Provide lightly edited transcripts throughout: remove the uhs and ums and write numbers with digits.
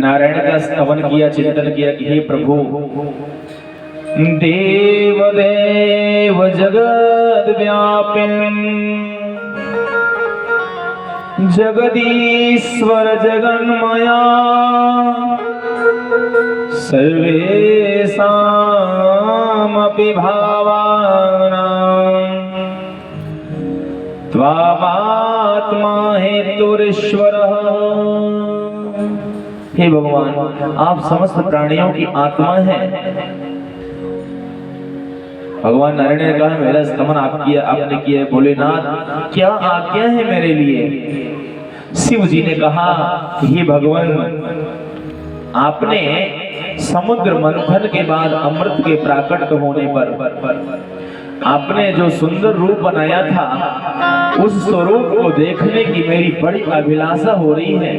नारायण का स्तवन किया, चिंतन किया कि हे प्रभु, देव देव जगद व्यापिन जगदीश्वर जगन्मया सर्वेषामपि भावानां त्वामात्मा हेतुरीश्वरः। हे भगवान, आप समस्त प्राणियों की आत्मा हैं। भगवान नारायण ने कहा, मेरा स्तमन आपने किया। भोलेनाथ, क्या आज्ञा है मेरे लिए? शिव जी ने कहा, हे भगवान, आपने समुद्र मंथन के बाद अमृत के प्राकट होने पर आपने जो सुंदर रूप बनाया था, उस स्वरूप को देखने की मेरी बड़ी अभिलाषा हो रही है।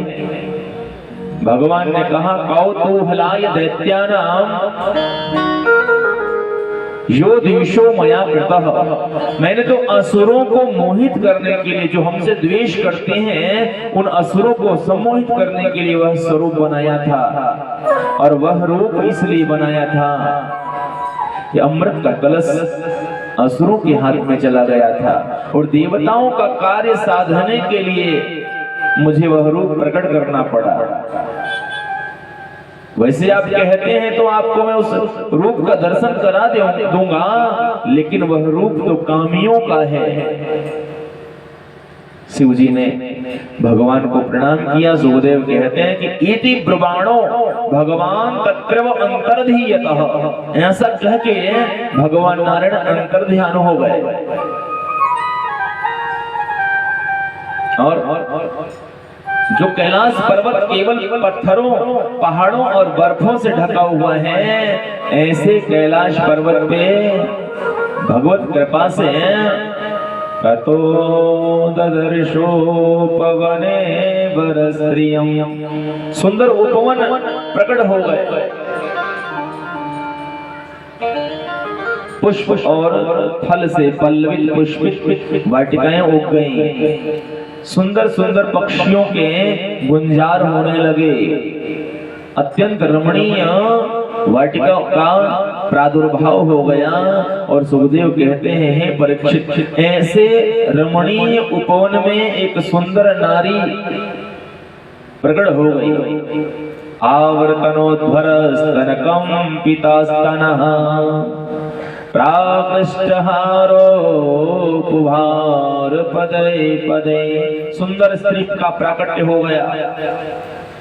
भगवान ने कहा, कौतूहलाय दैत्यानां यो दिशो मया कृतः। मैंने तो असुरों को मोहित करने के लिए, जो हमसे द्वेष करते हैं, उन असुरों को सम्मोहित करने के लिए वह स्वरूप बनाया था। और वह रूप इसलिए बनाया था कि अमृत का कलश असुरों के हाथ में चला गया था और देवताओं का कार्य साधने के लिए मुझे वह रूप प्रकट करना पड़ा। वैसे आप कहते हैं तो आपको मैं उस रूप का दर्शन करा दूंगा, लेकिन वह रूप तो कामियों का है। शिव जी ने भगवान को प्रणाम किया। सुखदेव कहते हैं कि इति ब्रुवाणो भगवान तत्रैव अंतर्धीयतः। ऐसा कह के भगवान नारायण अंतर्ध्यान हो गए। और जो कैलाश पर्वत केवल पत्थरों, पहाड़ों और बर्फों से ढका हुआ है, ऐसे कैलाश पर्वत पे भगवत कृपा से ततो ददर्शोपवने वरस्त्रियं, सुंदर उपवन प्रकट हो गए। पुष्प और फल से पल्लवित पुष्पित वाटिकाएं उग गईं। सुंदर सुंदर पक्षियों के गुंजार होने लगे। अत्यंत रमणीय वाटिका का प्रादुर्भाव हो गया। और सुखदेव कहते हैं, हे परीक्षित, ऐसे रमणीय उपवन में एक सुंदर नारी प्रकट हो गई। आवर्तनोद्भर स्तनकं पितास्तनः प्राकृष्टहारोपभार पदे पदे। सुंदर स्त्री का प्राकट्य हो गया,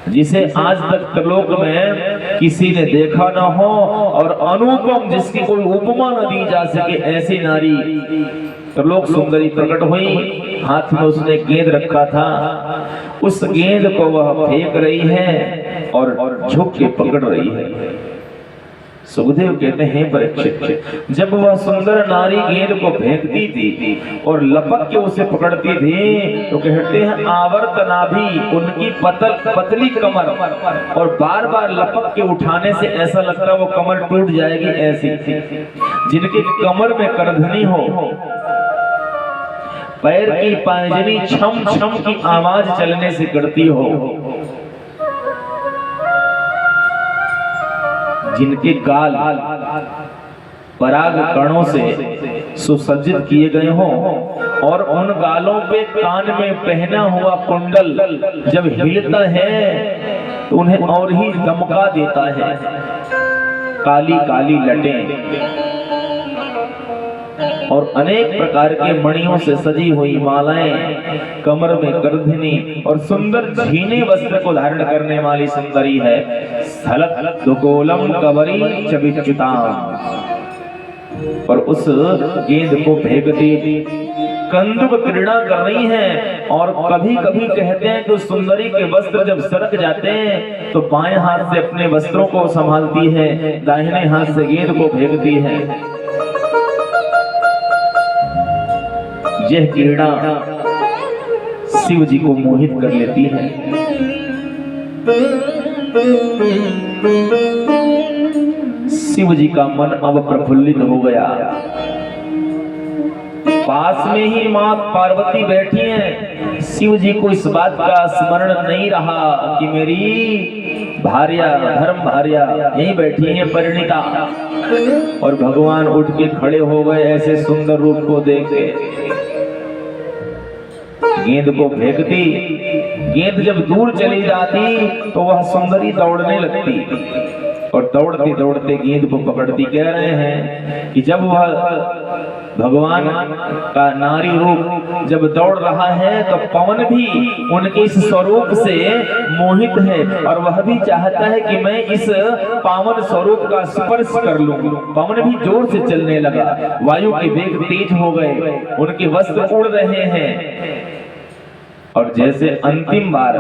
जिसे आज तक त्रिलोक में किसी ने देखा न हो, और अनुपम, जिसकी कोई उपमा न दी जा सके, ऐसी नारी त्रिलोक सुंदरी प्रकट हुई। हाथ में उसने गेंद रखा था, उस गेंद को वह फेंक रही है और झुक के पकड़ रही है। सुखदेव कहते हैं, परीक्षित, जब वह सुंदर नारी गेंद को फेंकती थी और लपक के उसे पकड़ती थी, तो कहते हैं आवर्तनाभि, उनकी पतली कमर, और बार बार लपक के उठाने से ऐसा लगता वो कमर टूट जाएगी। ऐसी जिनकी कमर में करधनी हो, पैर की पांजनी छम छम की आवाज चलने से करती हो, जिनके गाल पराग कणों से सुसज्जित किए गए हों, और उन गालों पे कान में पहना हुआ कुंडल जब हिलता है तो उन्हें और ही दमका देता है। काली काली लटें और अनेक प्रकार के मणियों से सजी हुई मालाएं, कमर में करधनी और सुंदर झीने वस्त्र को धारण करने वाली सुंदरी है। स्थलत दुकोलम कवरी चविच्युताम, और उस गेंद को फेंकती कंदुक क्रीड़ा कर रही हैं। और कभी कभी कहते हैं कि सुंदरी के वस्त्र जब सरक जाते हैं तो बाएं हाथ से अपने वस्त्रों को संभालती है, दाहिने हाथ से गेंद को फेंकती है। यह क्रीड़ा शिव जी को मोहित कर लेती है। शिव जी का मन अब प्रफुल्लित हो गया। पास में ही मां पार्वती बैठी हैं। शिव जी को इस बात का स्मरण नहीं रहा कि मेरी भार्या धर्म भार्या यहीं बैठी हैं परिणीता, और भगवान उठ के खड़े हो गए ऐसे सुंदर रूप को देख के। गेंद को फेंकती, गेंद जब दूर चली जाती तो वह सुंदरी दौड़ने लगती, और दौड़ते दौड़ते गेंद को पकड़ती। कह रहे हैं कि जब वह भगवान का नारी रूप जब दौड़ रहा है तो पवन भी उनके इस स्वरूप से मोहित है, और वह भी चाहता है कि मैं इस पावन स्वरूप का स्पर्श कर लूं। पवन भी जोर से चलने लगा, वायु के वेग तेज हो गए, उनके वस्त्र उड़ रहे हैं, और जैसे अंतिम बार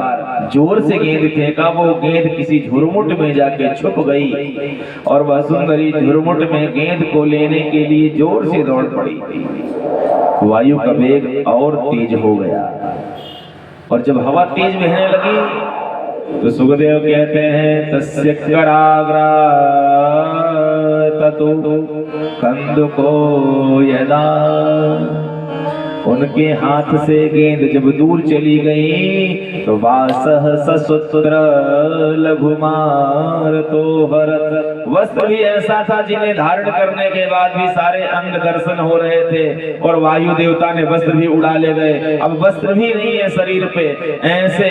जोर से गेंद फेंका वो गेंद किसी झुरमुट में जाके छुप गई, और वह सुंदरी झुरमुट में गेंद को लेने के लिए जोर से दौड़ पड़ी। वायु का वेग और तेज हो गया, और जब हवा तेज बहने लगी तो सुखदेव कहते हैं तस्य कराग्रा ततो कंदुको यदा, उनके हाथ से गेंद जब दूर चली गई तो वासह ससूत्र लघुमार तो भरत। वस्त्र भी ऐसा था जिन्हें धारण करने के बाद भी सारे अंग दर्शन हो रहे थे, और वायु देवता ने वस्त्र भी उड़ा ले गए, अब वस्त्र भी नहीं है शरीर पे। ऐसे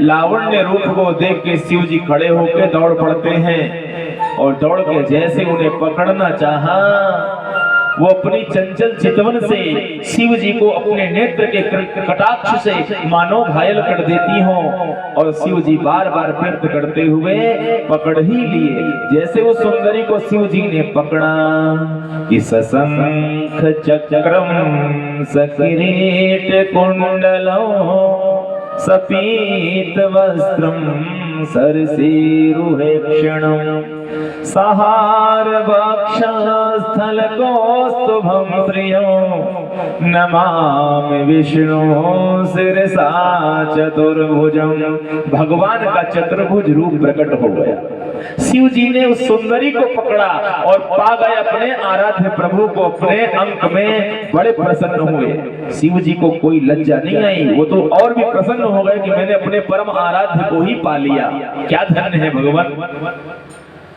लावण्य रूप को देख के शिव जी खड़े होकर दौड़ पड़ते हैं, और दौड़ के जैसे उन्हें पकड़ना चाहा वो अपनी चंचल चितवन से शिव जी को अपने नेत्र के कटाक्ष से मानो घायल कर देती हो, और शिव जी बार बार प्रयत्न करते हुए पकड़ ही लिए। जैसे वो सुंदरी को शिव जी ने पकड़ा कि सशंख चक्रम सकिरीट कुंडलो सपीत वस्त्रम सरसीरुहेक्षणम सहार वक्षस्थल कौस्तुभम प्रियो नमामि विष्णु शिरसा चतुर्भुजम। भगवान का चतुर्भुज रूप प्रकट हो गया। शिव जी ने उस सुंदरी को पकड़ा और पा गए अपने आराध्य प्रभु को अपने अंक में, बड़े प्रसन्न हुए। शिव जी को कोई लज्जा नहीं आई, वो तो और भी प्रसन्न हो गए कि मैंने अपने परम आराध्य को ही पा लिया, क्या धन्य है भगवान।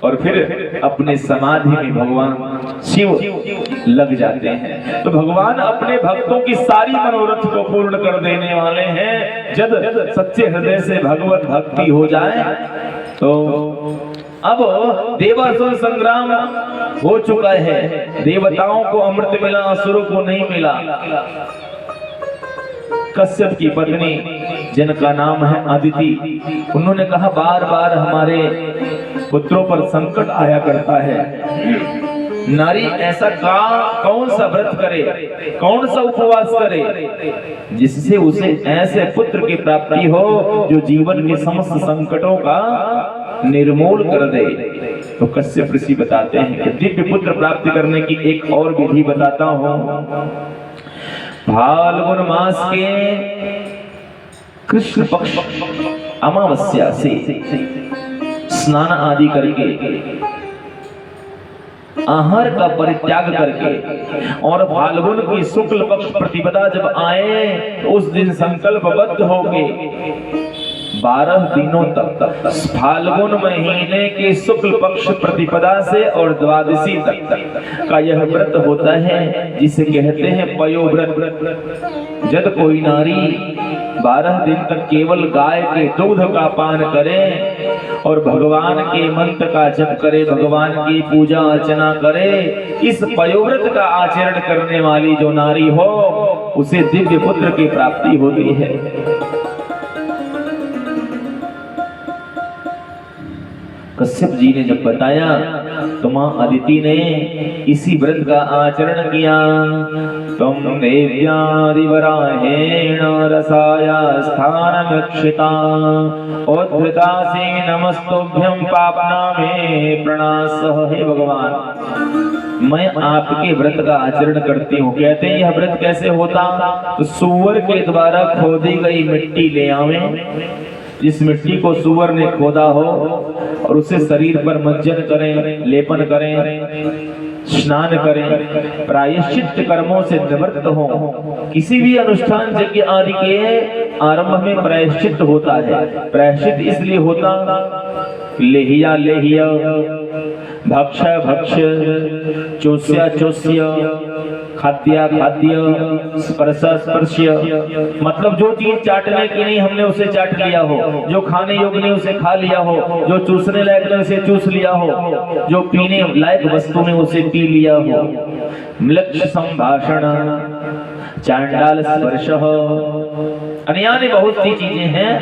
और फिर अपने समाधि में भगवान शिव लग जाते हैं। तो भगवान अपने भक्तों की सारी मनोरथ को पूर्ण कर देने वाले हैं। जब सच्चे हृदय से भगवत भक्ति हो जाए तो अब देवासुर संग्राम हो चुका है। देवताओं को अमृत मिला, असुरों को नहीं मिला। कश्यप की पत्नी जिनका नाम है अदिति, उन्होंने कहा बार बार हमारे पुत्रों पर संकट आया करता है। नारी ऐसा कौन सा व्रत करे, कौन सा उपवास करे जिससे उसे ऐसे पुत्र की प्राप्ति हो जो जीवन के समस्त संकटों का निर्मूल कर दे। तो कश्यप ऋषि बताते हैं कि दिव्य पुत्र प्राप्ति करने की एक और विधि बताता हूं। फाल्गुन मास के कृष्ण पक्ष अमावस्या से स्नान आदि करके, आहार का परित्याग करके, और फाल्गुन की शुक्ल पक्ष प्रतिपदा जब आए तो उस दिन संकल्पबद्ध होके 12 दिनों तक फाल्गुन महीने के शुक्ल पक्ष प्रतिपदा से और द्वादशी तक का यह व्रत होता है जिसे कहते हैं पयोव्रत। जब कोई नारी 12 दिन तक केवल गाय के दूध का पान करे और भगवान के मंत्र का जप करे, भगवान की पूजा अर्चना करे, इस पयोव्रत का आचरण करने वाली जो नारी हो उसे दिव्य पुत्र की प्राप्ति होती है। कश्यप जी ने जब बताया तो मां अदिति ने इसी व्रत का आचरण किया। तुम देव्यादिवराहेण रसाया स्थानमक्षिता उद्धृतासि नमस्तुभ्यं पापना में प्रणासः। हे भगवान, मैं आपके व्रत का आचरण करती हूँ। कहते हैं यह व्रत कैसे होता, तो सुअर के द्वारा खोदी गई मिट्टी ले आवे, जिस मिट्टी को सुअर ने खोदा हो, और उसे शरीर पर मंजन करें, लेपन करें, स्नान करें, प्रायश्चित कर्मों से निवृत्त हो। किसी भी अनुष्ठान यज्ञ आदि के आरंभ में प्रायश्चित होता है। प्रायश्चित इसलिए होता, लेहिया लेहिया, भक्ष भक्ष, चोष्य चोष्य, खाद्य खाद्य, स्पर्श स्पर्श्य, मतलब जो चीज चाटने की नहीं हमने उसे चाट लिया हो, जो खाने योग्य नहीं उसे खा लिया हो, जो चूसने लायक नहीं उसे चूस लिया हो, जो पीने लायक वस्तु ने उसे पी लिया हो। म्लक्ष संभाषण, चांडाल स्पर्श, अन्य बहुत सी चीजें हैं।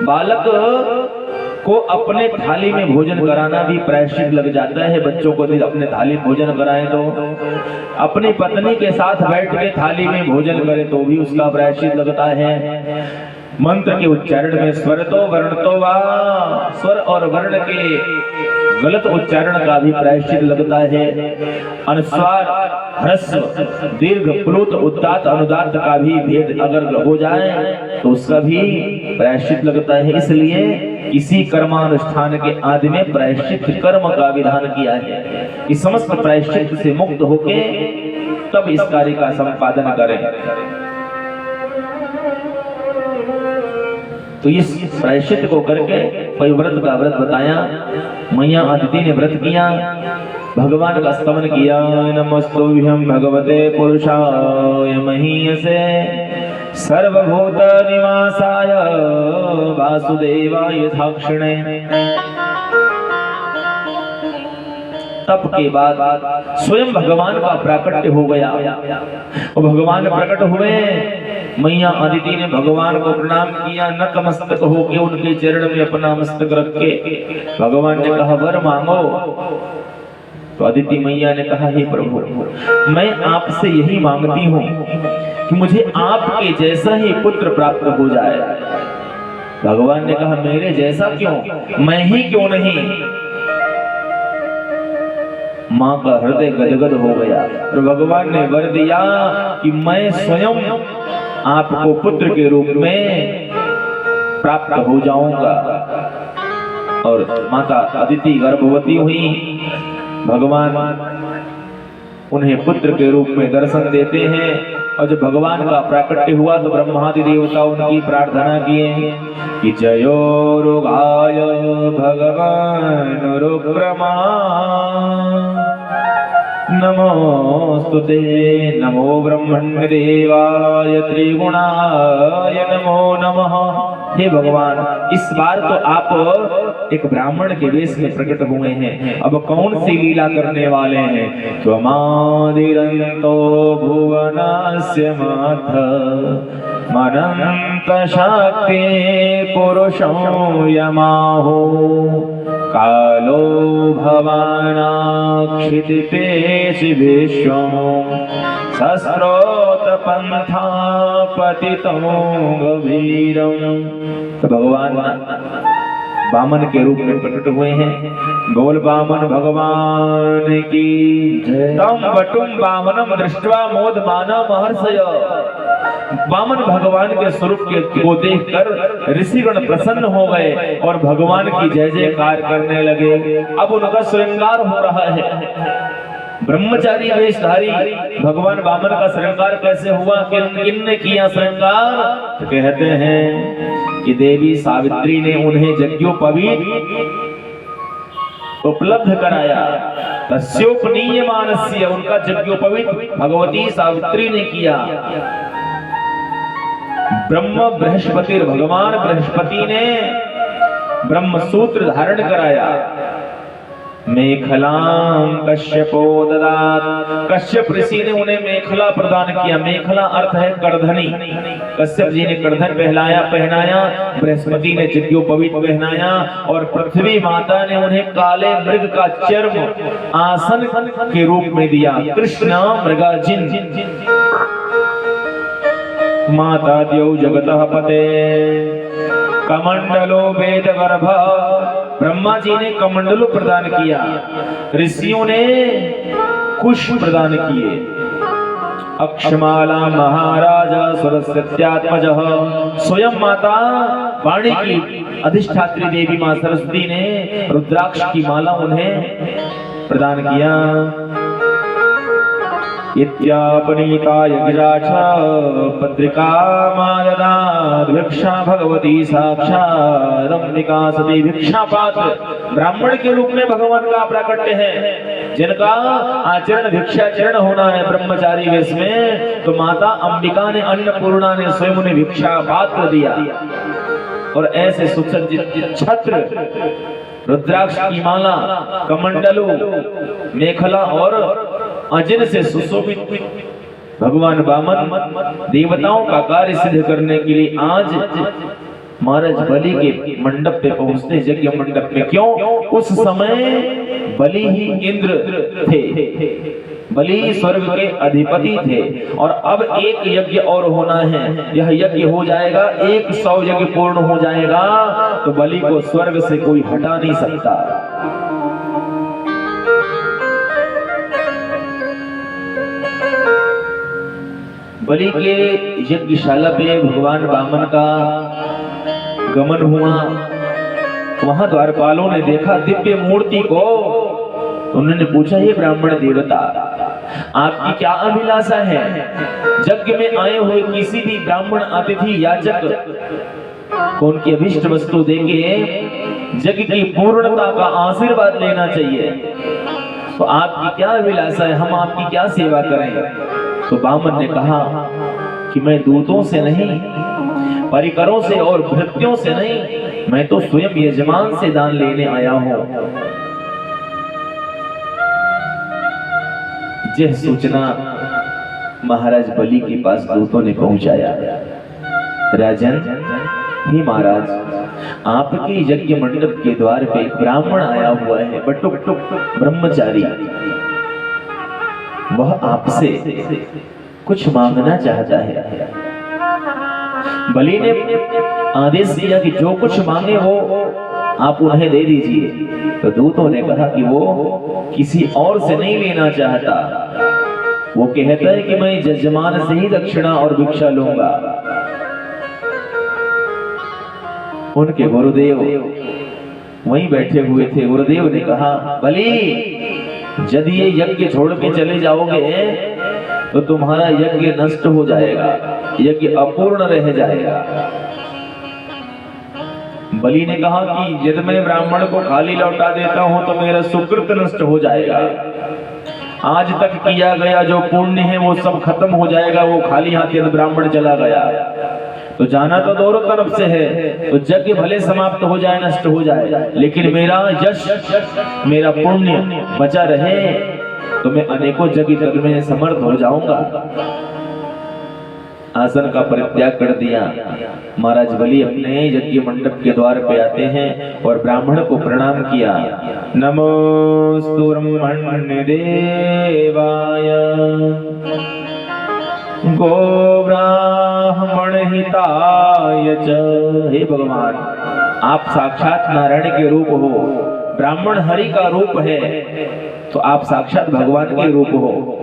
बालक को अपने थाली में भोजन कराना भी प्रायश्चित लग जाता है। बच्चों को अपने थाली भोजन कराएं तो, अपनी पत्नी के साथ बैठ के थाली में भोजन करें तो भी उसका प्रायश्चित लगता है। मंत्र के उच्चारण में स्वर तो वर्ण तो वा, स्वर और वर्ण के गलत उच्चारण का भी प्रायश्चित लगता है। अनुस्वार, ह्रस्व, दीर्घ, प्लुत, उदात्त, अनुदात्त का भी भेद अगर हो जाए तो उसका भी प्रायश्चित लगता है। इसलिए किसी कर्मानुष्ठान के आदि में प्रायश्चित कर्म का विधान किया है कि समस्त प्रायश्चित से मुक्त होके तब इस कार्य का संपादन करें। तो इस प्रायश्चित को करके कोई व्रत का व्रत बताया। मैया अदिति ने व्रत किया, भगवान का स्तवन किया। नमस्तुभ्यं भगवते पुरुषाय महीयसे, सर्वभूत निवासाय वासुदेवाय दक्षिणे। तप के बाद स्वयं भगवान का प्राकट्य हो गया और भगवान प्रकट हुए। मैया अदिति ने भगवान को प्रणाम किया, नतमस्तक होके उनके चरण में अपना मस्तक रख के भगवान ने कहा वर मांगो। तो अदिति मैया ने कहा हे प्रभु, मैं आपसे यही मांगती हूँ कि मुझे आपके जैसा ही पुत्र प्राप्त हो जाए। भगवान ने कहा मेरे जैसा क्यों, मैं ही क्यों नहीं। मां का हृदय गदगद हो गया और भगवान ने वर दिया कि मैं स्वयं आपको पुत्र के रूप में प्राप्त हो जाऊंगा। और माता अदिति गर्भवती हुई। भगवान उन्हें पुत्र के रूप में दर्शन देते हैं और जब भगवान का प्राकट्य हुआ तो ब्रह्मादि देवता उनकी प्रार्थना किए कि जयो रुगाय भगवान रुक्रमा, नमोस्तुते, नमो ब्रह्मण्य देवाय त्रिगुणाय नमो नमः। हे भगवान, इस बार तो आप एक ब्राह्मण के वेश में प्रकट हुए हैं, अब कौन सी लीला करने वाले हैं। त्वमादिरन्तो भुवनस्य माथ मनन्त शक्ति पुरुषो यमाहो, कालो भवानाक्षितिपेश विश्वं सस्रोत पंथा पतितं गभीरम्। तो भगवान वामन के रूप में प्रकट हुए हैं। बोल वामन भगवान की। तम बटुम वामनम दृष्ट्वा मोदमानः महर्षय। वामन भगवान के स्वरूप को देखकर ऋषिगण प्रसन्न हो गए और भगवान की जय जयकार करने लगे। अब उनका श्रृंगार हो रहा है। ब्रह्मचारी वेशधारी भगवान वामन का श्रृंगार कैसे हुआ, किसने किया श्रृंगार। तो कहते हैं कि देवी सावित्री ने उन्हें यज्ञोपवीत उपलब्ध कराया। तस्योपनीयमानस्य, उनका यज्ञोपवीत भगवती सावित्री ने किया। ब्रह्म बृहस्पति, भगवान बृहस्पति ने ब्रह्म सूत्र धारण कराया। मेखलां कश्यपो ददात, कश्यप ऋषि ने उन्हें मेखला प्रदान किया। मेखला अर्थ है करधनी। कश्यप जी ने करधन पहनाया, बृहस्पति ने यज्ञोपवीत पहनाया और पृथ्वी माता ने उन्हें काले मृग का चर्म आसन के रूप में दिया। कृष्ण मृगाजिन। माता द्यौ जगतः पते कमंडलो वेद गर्भ, ब्रह्मा जी ने कमंडलो प्रदान किया, ऋषियों ने कुश प्रदान किए। अक्षमाला महाराजा सरस्वत्यात्मज, स्वयं माता वाणी की अधिष्ठात्री देवी मां सरस्वती ने रुद्राक्ष की माला उन्हें प्रदान किया। इत्यापनीताय गिराच पत्रिका माददा भिक्षा भगवती साक्षात् अंबिका सती। भिक्षा पात्र ब्राह्मण के रूप में भगवान का प्राकट्य है, जिनका आचरण भिक्षाचरण होना है ब्रह्मचारी वेश में, तो माता अंबिका ने, अन्नपूर्णा ने स्वयं उन्हें भिक्षा पात्र दिया। और ऐसे सुसज्जित छत्र, रुद्राक्ष की माला, कमंडलू, मेखला और अजिन से सुशोभित भगवान वामन देवताओं का कार्य सिद्ध करने के लिए आज महाराज बलि के मंडप पे पहुंचते, यज्ञ मंडप में। क्यों? उस समय बलि ही इंद्र थे, बलि स्वर्ग के अधिपति थे, और अब एक यज्ञ और होना है। यह यज्ञ हो जाएगा, 100 यज्ञ पूर्ण हो जाएगा, तो बलि को स्वर्ग से कोई हटा नहीं सकता। बलि के यज्ञशाला पे भगवान वामन का गमन हुआ। वहां द्वारपालों ने देखा दिव्य मूर्ति को। उन्होंने पूछा, ये ब्राह्मण देवता, आपकी क्या अभिलाषा है? यज्ञ में आए हुए किसी भी ब्राह्मण अतिथि याचक को उनकी अभिष्ट वस्तु देके यज्ञ की पूर्णता का आशीर्वाद लेना चाहिए। तो आपकी क्या अभिलाषा है, हम आपकी क्या सेवा करें? तो वामन ने कहा कि मैं दूतों से नहीं, परिकरों से और भृत्यों से नहीं, मैं तो स्वयं यजमान से दान लेने आया हूं। यह सूचना महाराज बलि के पास दूतों ने पहुंचाया। राजन, हे महाराज, आपके यज्ञ मंडप के द्वार पे एक ब्राह्मण आया हुआ है, बटुक ब्रह्मचारी। वह आपसे कुछ मांगना चाहता है। बलि ने आदेश दिया कि जो कुछ मांगे वो आप उन्हें दे दीजिए। तो दूतों ने कहा कि वो किसी और से नहीं लेना चाहता, वो कहता है कि मैं यजमान से ही दक्षिणा और भिक्षा लूंगा। उनके गुरुदेव वहीं बैठे हुए थे। गुरुदेव ने कहा, बलि, यदि ये यज्ञ छोड़ के चले जाओगे तो तुम्हारा यज्ञ नष्ट हो जाएगा, यज्ञ अपूर्ण रह जाएगा। बलि ने कहा कि यदि मैं ब्राह्मण को खाली लौटा देता हूं तो मेरा सुकृत नष्ट हो जाएगा। आज तक किया गया जो पुण्य है वो सब खत्म हो जाएगा। वो खाली हाथ यदि ब्राह्मण चला गया तो जाना तो दोनों तरफ से है, तो यज्ञ भले समाप्त हो जाए, नष्ट हो जाए, लेकिन मेरा यश, मेरा पुण्य बचा रहे, तो मैं अनेकों यज्ञ करने में समर्थ हो जाऊंगा। आसन का परित्याग कर दिया। महाराज बलि अपने यज्ञ मंडप के द्वार पे आते हैं और ब्राह्मण को प्रणाम किया। नमोस्तु ब्रह्मण्य देवाय गो ब्राह्मण हिताय च। हे भगवान, आप साक्षात नारायण के रूप हो, ब्राह्मण हरि का रूप है, तो आप साक्षात भगवान के रूप हो।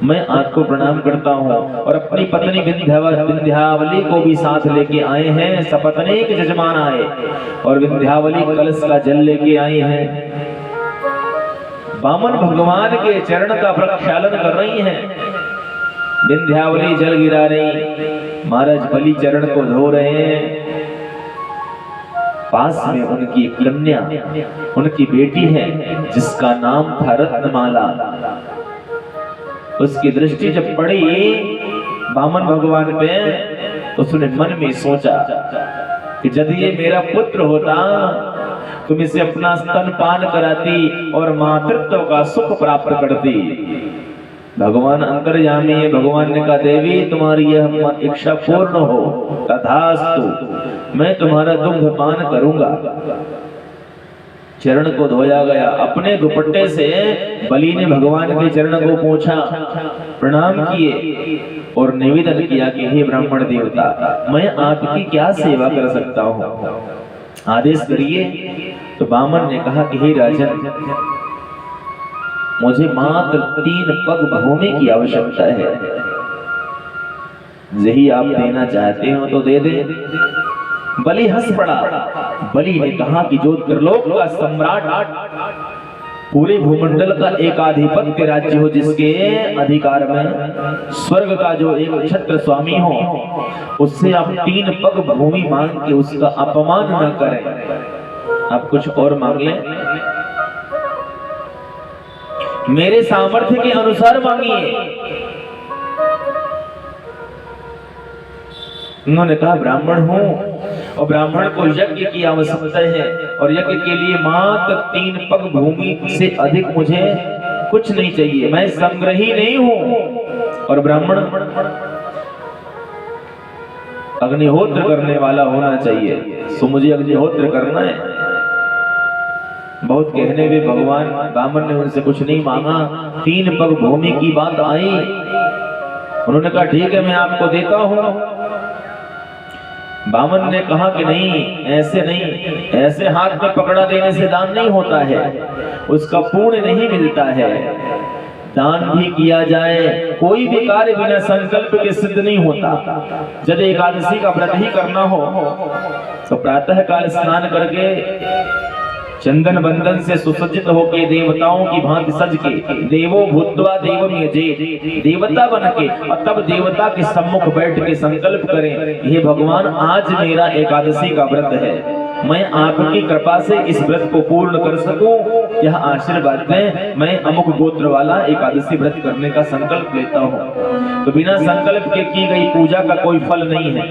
मैं आपको प्रणाम करता हूँ। और अपनी पत्नी विंध्यावली को भी साथ लेके आए हैं। सपत्नीक यजमान आए और विंध्यावली कलश का जल लेके आई हैं। वामन भगवान के चरण का प्रक्षालन कर रही हैं। विंध्यावली जल गिरा रही, महाराज बलि चरण को धो रहे हैं। पास में उनकी कन्या, उनकी बेटी है जिसका नाम था रत्नमाला। उसकी दृष्टि जब पड़ी वामन भगवान पे तो उसने मन में सोचा कि यदि ये मेरा पुत्र होता तुम इसे अपना स्तनपान कराती और मातृत्व का सुख प्राप्त करती। भगवान अंतर्यामी है। भगवान ने कहा, देवी तुम्हारी यह इच्छा पूर्ण हो, तथास्तु, मैं तुम्हारा दुग्ध पान करूंगा। चरण को धोया गया। अपने दुपट्टे से बलि ने भगवान के चरण को पोंछा, प्रणाम किए और निवेदन किया कि हे ब्राह्मण देवता, मैं आपकी क्या सेवा कर सकता हूँ, आदेश करिए। तो वामन ने कहा कि हे राजन, मुझे मात्र 3 पग भूमि की आवश्यकता है, यही आप देना चाहते हो तो दे दे। बलि हंस पड़ा। बलि ने कहा कि जो त्रिलोक का सम्राट पूरे भूमंडल का एक आधिपत्य राज्य हो, जिसके अधिकार में स्वर्ग का जो एक छत्र स्वामी हो, उससे आप 3 पग भूमि मांग के उसका अपमान न करें। आप कुछ और मांग लें, मेरे सामर्थ्य के अनुसार मांगिए। उन्होंने कहा ब्राह्मण हूं और ब्राह्मण को यज्ञ की आवश्यकता है, और यज्ञ के लिए मात्र 3 पग भूमि से अधिक मुझे कुछ नहीं चाहिए, मैं संग्रही नहीं हूं। और ब्राह्मण अग्निहोत्र करने वाला होना चाहिए, सो मुझे अग्निहोत्र करना है। बहुत कहने में भगवान ब्राह्मण ने उनसे कुछ नहीं मांगा, 3 पग भूमि की बात आई। उन्होंने कहा ठीक है, मैं आपको देता हूं। बामन ने कहा कि नहीं, ऐसे नहीं, ऐसे हाथ में पकड़ा देने से दान नहीं होता है, उसका पुण्य नहीं मिलता है। दान भी किया जाए, कोई भी कार्य बिना संकल्प के सिद्ध नहीं होता। जब एकादशी का व्रत ही करना हो तो प्रातः काल स्नान करके चंदन बंदन से सुसज्जित होके देवताओं की भांति सज के, देवो भूत्वा देवम यजेत, देवता बन के, और तब देवता के सम्मुख बैठ के संकल्प करें, हे भगवान आज मेरा एकादशी का व्रत है, मैं आपकी कृपा से इस व्रत को पूर्ण कर सकूं, यह आशीर्वाद दें, मैं अमुक गोत्र वाला एकादशी व्रत करने का संकल्प लेता हूं। तो बिना संकल्प के की गई पूजा का कोई फल नहीं है।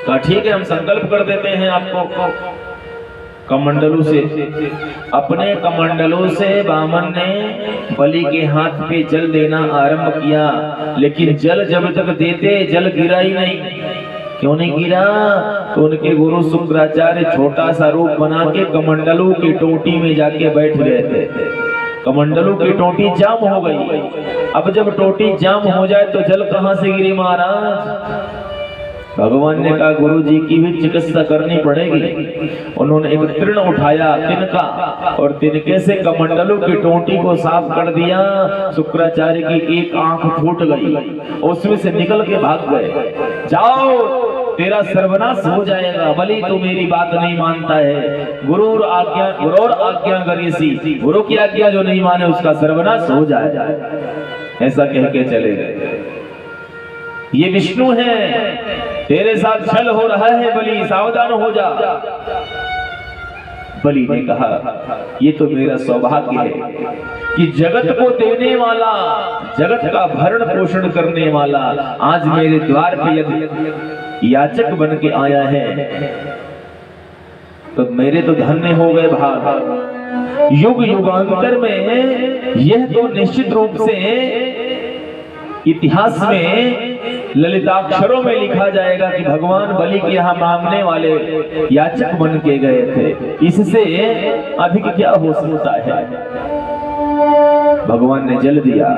तो ठीक है, हम संकल्प कर देते हैं आपको। कमंडलू से, अपने कमंडलों से बामन ने बलि के हाथ पे जल देना आरंभ किया, लेकिन जल जब तक देते जल गिरा ही नहीं। क्यों नहीं गिरा? तो उनके गुरु शुक्राचार्य छोटा सा रूप बना के कमंडलू की टोटी में जाके बैठ गए थे। कमंडलू की टोटी जाम हो गई। अब जब टोटी जाम हो जाए तो जल कहां से गिरे महाराज? भगवान ने कहा गुरु जी की भी चिकित्सा करनी पड़ेगी। उन्होंने एक तृण उठाया, तिनका, और तिनके से कमंडलू की टोटी को साफ कर दिया। शुक्राचार्य की एक आंख फूट गई, उसमें से निकल के भाग गए। जाओ, तेरा सर्वनाश हो जाएगा। बलि तो मेरी बात नहीं मानता है। गुरु आज्ञा करेसी, गुरु की आज्ञा जो नहीं माने उसका सर्वनाश हो जाए, ऐसा कह के चले गए। ये विष्णु है, तेरे साथ छल हो रहा है बलि, सावधान हो जा। बलि ने कहा ये तो मेरा सौभाग्य है कि जगत को देने वाला, जगत का भरण पोषण करने वाला आज मेरे द्वार पे यदि याचक बन के आया है तो मेरे तो धन्य हो गए भाग। युग युगांतर में यह तो निश्चित रूप से इतिहास में ललिताक्षरों में लिखा जाएगा कि भगवान बलि के यहाँ मांगने वाले याचक बन के गए थे। इससे अधिक क्या हो सकता है? भगवान ने जल दिया।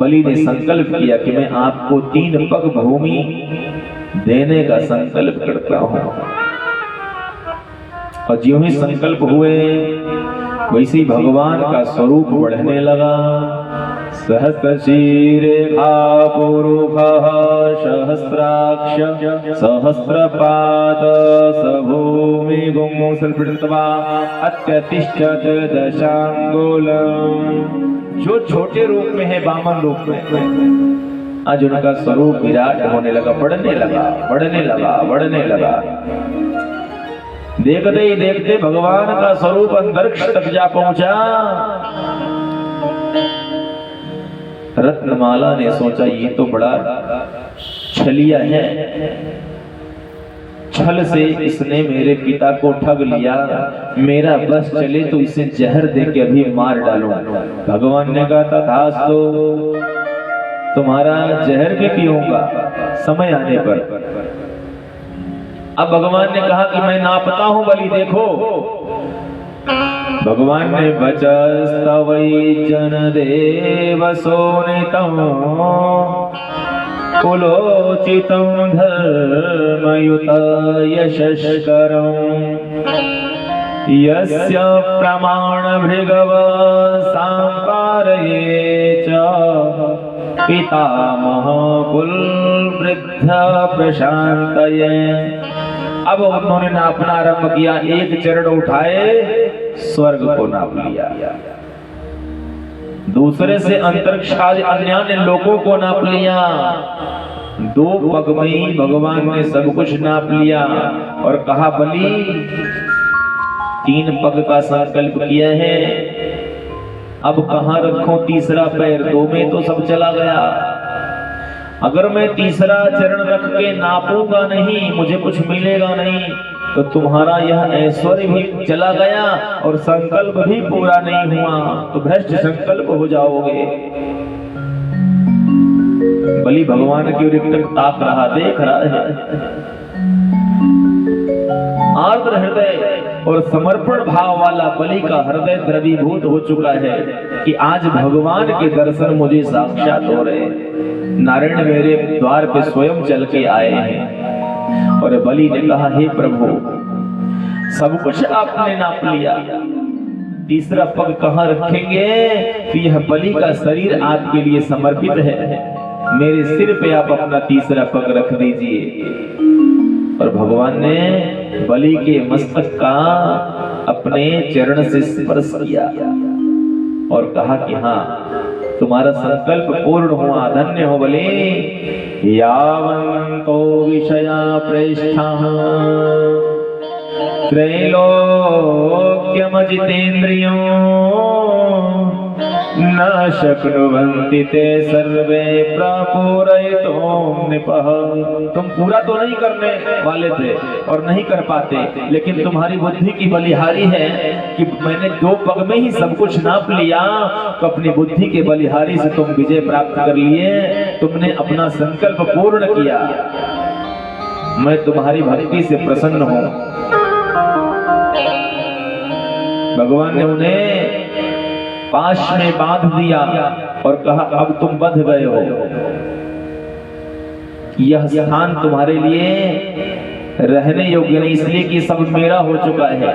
बलि ने संकल्प किया कि मैं आपको 3 पग भूमि देने का संकल्प करता हूं। और ज्यों ही संकल्प हुए वैसे भगवान का स्वरूप बढ़ने लगा। सहस्रशीरेखा पुरुषः सहस्राक्ष सहस्रपाद सभूमिगुं सल्पृत्वा अत्यतिष्ठत् दशांगुलम्। जो छोटे रूप में है, बामन रूप में, आज उनका स्वरूप विराट होने लगा, बढ़ने लगा, बढ़ने लगा, बढ़ने लगा। देखते ही देखते भगवान का स्वरूप अंतरिक्ष तक जा पहुंचा। रत्नमाला ने सोचा ये तो बड़ा छलिया है, छल से इसने मेरे पिता को ठग लिया, मेरा बस चले तो इसे जहर दे के अभी मार डालूं। भगवान ने कहा तथास्तु, तुम्हारा जहर भी पीऊंगा समय आने पर। अब भगवान ने कहा कि मैं नापता हूं बलि, देखो। भगवान ने वचस्तवैचन देव सोनितं कुलोचितं धर्मयुत यशस्करं यस्य प्रमाण भृगव सांकारये च पितामह कुल वृद्ध प्रशांतये अब उन्होंने नापना आरंभ किया, एक चरण उठाए स्वर्ग को नाप लिया, दूसरे से अंतरिक्ष आदि अन्य लोगों को नाप लिया, 2 पग में ही भगवान ने सब कुछ नाप लिया और कहा बलि 3 पग का संकल्प किया है, अब कहां रखूं तीसरा पैर, 2 में तो सब चला गया, अगर मैं तीसरा चरण रख के नापूंगा नहीं मुझे कुछ मिलेगा नहीं, तो तुम्हारा यह ऐश्वर्य भी चला गया और संकल्प भी पूरा नहीं हुआ, तो भ्रष्ट संकल्प हो जाओगे। बलि भगवान की ओर एकटक ताक रहा, देख रहा है, आर्द्र हृदय और समर्पण भाव वाला बलि का हृदय द्रवीभूत हो चुका है कि आज भगवान के दर्शन मुझे साक्षात हो रहे हैं, नारायण मेरे द्वार पे स्वयं चल के आए हैं। और बलि ने कहा, हे प्रभु सब कुछ आपने नाप लिया, तीसरा पग कहां रखेंगे, तो यह बलि का शरीर आपके लिए समर्पित है, मेरे सिर पे आप अपना तीसरा पग रख दीजिए। और भगवान ने बलि के मस्तक का अपने चरण से स्पर्श किया और कहा कि हाँ तुम्हारा संकल्प पूर्ण हुआ, धन्य हो बलि। यावन्तो विषया प्रेष्ठाः त्रैलोक्यमजितेन्द्रियो न शक्नुवन्ति ते सर्वे प्रापूरयितुं नृपः। तुम पूरा तो नहीं करने वाले थे और नहीं कर पाते, लेकिन तुम्हारी बुद्धि की बलिहारी है कि मैंने 2 पग में ही सब कुछ नाप लिया, तो अपनी बुद्धि के बलिहारी से तुम विजय प्राप्त कर लिए, तुमने अपना संकल्प पूर्ण किया, मैं तुम्हारी भक्ति से प्रसन्न हूं। भगवान ने उन्हें पाश में बांध दिया और कहा अब तुम बंध गए हो, यह स्थान तुम्हारे लिए रहने योग्य नहीं, इसलिए कि सब मेरा हो चुका है।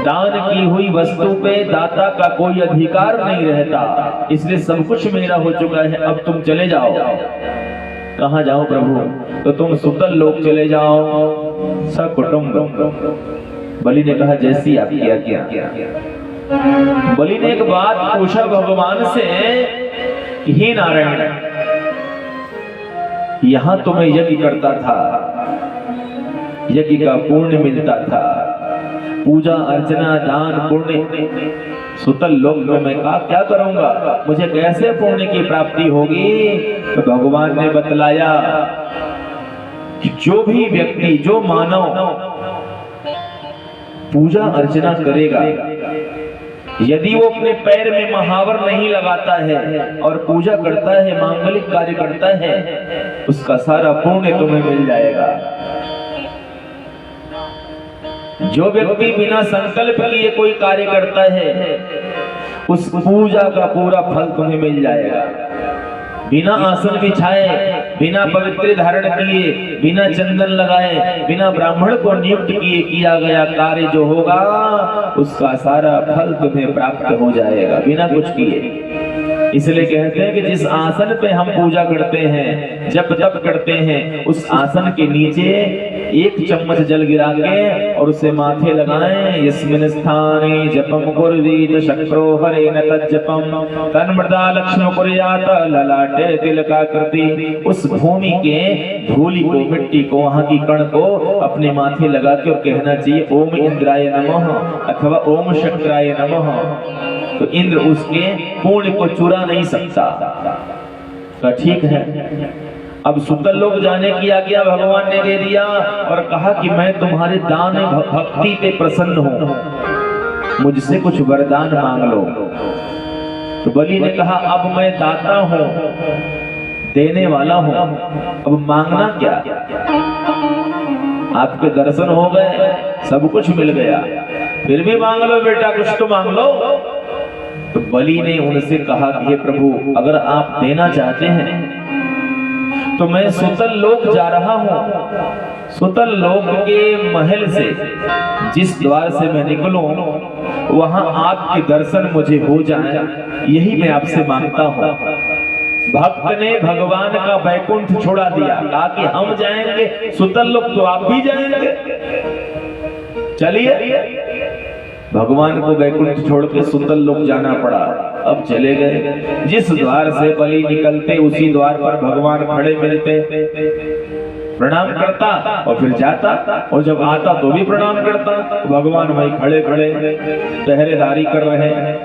दान की हुई वस्तु पे दाता का कोई अधिकार नहीं रहता, इसलिए सब कुछ मेरा हो चुका है, अब तुम चले जाओ। कहां जाओ प्रभु? तो तुम सुतल लोग चले जाओ सकुटुंब। बलि ने कहा जैसी आपकी आज्ञा। बलि ने एक बात पूछा भगवान से, हे नारायण यहां तो मैं यज्ञ करता था, यज्ञ का पुण्य मिलता था, पूजा अर्चना दान पुण्य, सुतल लोक में मैं क्या करूंगा, मुझे कैसे पुण्य की प्राप्ति होगी? तो भगवान ने बतलाया कि जो भी व्यक्ति, जो मानव पूजा अर्चना करेगा, यदि वो अपने पैर में महावर नहीं लगाता है और पूजा करता है, मांगलिक कार्य करता है, उसका सारा पुण्य तुम्हें मिल जाएगा। जो व्यक्ति बिना संकल्प किए कोई कार्य करता है, उस पूजा का पूरा फल तुम्हें मिल जाएगा। बिना आसन बिछाए, बिना पवित्र धारण किए, बिना चंदन लगाए, बिना ब्राह्मण को नियुक्त किए किया गया कार्य जो होगा, उसका सारा फल तुम्हें प्राप्त हो जाएगा बिना कुछ किए। इसलिए कहते हैं कि जिस आसन पे हम पूजा करते हैं, जप तप करते हैं, उस आसन के नीचे 1 चम्मच जल गिरा के और उसे माथे लगाएं। यस्मिन् स्थाने जपम कुर्वीत शक्रो हरेण तज्जपम तन्मृदा लक्ष्म कुर्यात ललाटे तिलकाकृति। उस भूमि के धूलि को, मिट्टी को, वहां की कण को अपने माथे लगा के और कहना चाहिए ओम इंद्राय नमः अथवा ओम शक्राय नमः। तो इंद्र उसके पुण्य को चुरा नहीं सकता। तो ठीक है, अब सुतल लोग जाने की आज्ञा भगवान ने दे दिया और कहा कि मैं तुम्हारे दान भक्ति पे प्रसन्न हूं, मुझसे कुछ वरदान मांग लो। तो बलि ने कहा अब मैं दाता हूं, देने वाला हूं, अब मांगना क्या? आपके दर्शन हो गए, सब कुछ मिल गया, फिर भी मांग लो बेटा, कुछ तो मांग लो। तो बलि ने उनसे कहा कि हे प्रभु अगर आप देना चाहते हैं तो मैं सुतल लोक जा रहा हूं, सुतल लोक के महल से जिस द्वार से मैं निकलूं वहां आपके दर्शन मुझे हो जाए, यही मैं आपसे मांगता हूं। भक्त ने भगवान का वैकुंठ छोड़ा दिया, कहा कि हम जाएंगे सुतल लोक तो आप भी जाएंगे, चलिए। भगवान को वैकुंठ छोड़ के सुतल लोक जाना पड़ा। अब चले गए, जिस द्वार से बलि निकलते उसी द्वार पर भगवान खड़े मिलते, प्रणाम करता और फिर जाता, और जब आता तो भी प्रणाम करता। भगवान वही खड़े खड़े पहरेदारी कर रहे हैं।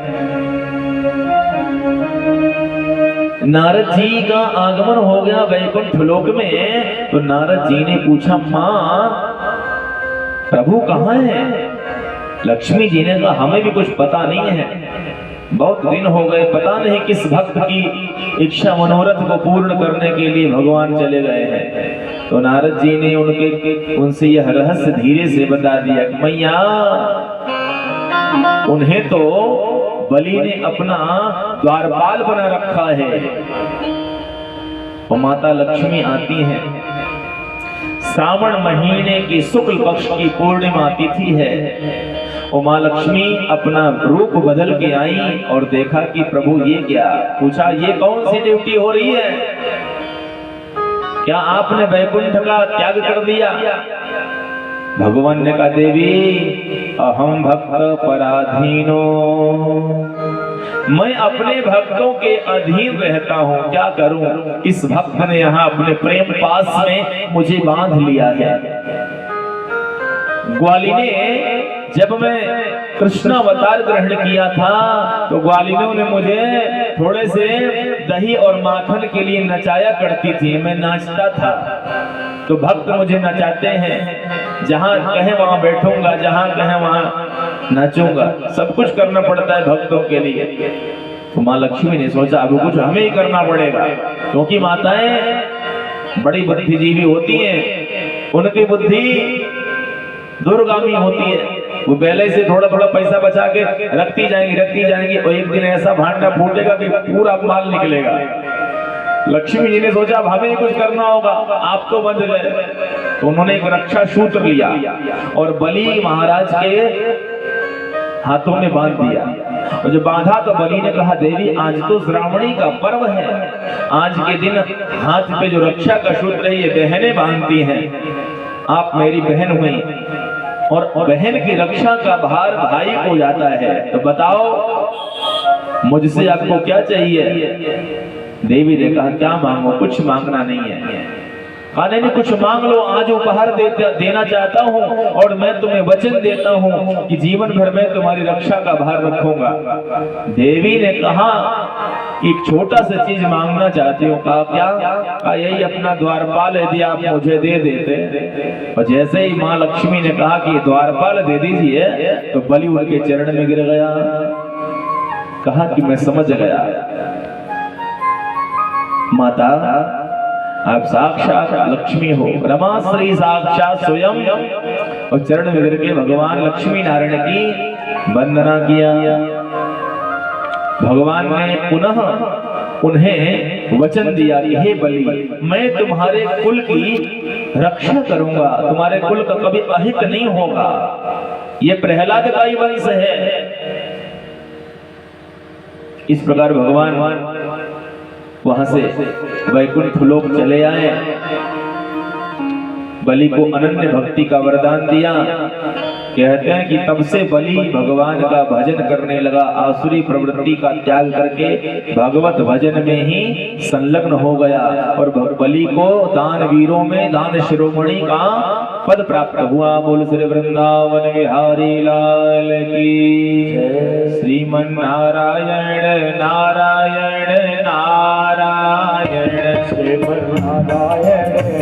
नारद जी का आगमन हो गया वैकुंठ लोक में, तो नारद जी ने पूछा, मां प्रभु कहाँ है? लक्ष्मी जी ने कहा, हमें भी कुछ पता नहीं है, बहुत दिन हो गए, पता नहीं किस भक्त की इच्छा मनोरथ को पूर्ण करने के लिए भगवान चले गए हैं। तो नारद जी ने उनसे यह रहस्य धीरे से बता दिया कि मैया, उन्हें तो बलि ने अपना द्वारपाल बना रखा है। और माता लक्ष्मी आती हैं, श्रावण महीने की शुक्ल पक्ष की पूर्णिमा तिथि है, और माँ लक्ष्मी अपना रूप बदल के आई और देखा कि प्रभु ये क्या? पूछा, ये कौन सी ड्यूटी हो रही है? क्या आपने वैकुंठ का त्याग कर दिया? भगवान ने कहा, देवी अहम भक्त पराधीनो, मैं अपने भक्तों के अधीन रहता हूँ, क्या करूं? इस भक्त ने यहाँ अपने प्रेम पास में मुझे बांध लिया है। ग्वालिने, जब मैं कृष्णावतार ग्रहण किया था तो ग्वालिनों ने मुझे थोड़े से दही और माखन के लिए नचाया करती थी, मैं नाचता था। तो भक्त मुझे नचाते हैं, जहां कहे वहां बैठूंगा, जहां कहे वहां नाचूंगा, सब कुछ करना पड़ता है भक्तों के लिए। तो माँ लक्ष्मी ने सोचा अब कुछ हमें ही करना पड़ेगा, क्योंकि माताएं बड़ी बुद्धिजीवी होती हैं, उनकी बुद्धि दूरगामी होती है। वो पहले से थोड़ा थोड़ा पैसा बचा के रखती जाएंगी, और एक दिन ऐसा भांडा फूटेगा कि पूरा माल निकलेगा। लक्ष्मी जी ने सोचा अब हमें कुछ करना होगा, आप तो बंध गए। तो उन्होंने एक रक्षा सूत्र लिया और बलि महाराज के हाथों में बांध दिया। और जब बांधा तो बलि ने कहा, देवी आज तो श्रावणी का पर्व है, आज के दिन हाथ पे जो रक्षा का सूत्र है ये बहनें बांधती हैं, आप मेरी बहन हुई, और बहन की रक्षा का भार भाई को जाता है, तो बताओ मुझसे आपको क्या चाहिए? देवी ने कहा, क्या मांगो? कुछ मांगना नहीं है। खाने में कुछ मांग लो, आज उपहार देना चाहता हूँ, और मैं तुम्हें वचन देता हूँ कि जीवन भर में तुम्हारी रक्षा का भार रखूंगा। देवी ने कहा कि एक छोटा सा चीज मांगना चाहती हूँ। कहा क्या? कहा यही अपना द्वारपाल यदि आप मुझे दे देते। और जैसे ही माँ लक्ष्मी ने कहा कि द्वारपाल दे दीजिए, तो बलि उनके चरण में गिर गया। कहा कि मैं समझ गया माता, आप साक्षात लक्ष्मी हो, रमा श्री साक्षात स्वयं। और चरण में गिर के भगवान लक्ष्मी नारायण की वंदना किया। भगवान ने पुनः उन्हें वचन दिया कि हे बलि, मैं तुम्हारे कुल की रक्षा करूंगा, तुम्हारे कुल का कभी अहित नहीं होगा, ये प्रहलाद का ही वंश है। इस प्रकार भगवान वहां से वैकुंठ लोक चले आए, बलि को अनन्य भक्ति का वरदान दिया। कहते हैं कि तब से बलि भगवान का भजन करने लगा, आसुरी प्रवृत्ति का त्याग करके भगवत भजन में ही संलग्न हो गया, और बलि को दान वीरों में दान शिरोमणि का पद प्राप्त हुआ। बोल श्री वृंदावन बिहारी लाल की। श्रीमन नारायण नारायण नारायण, श्रीमन नारायण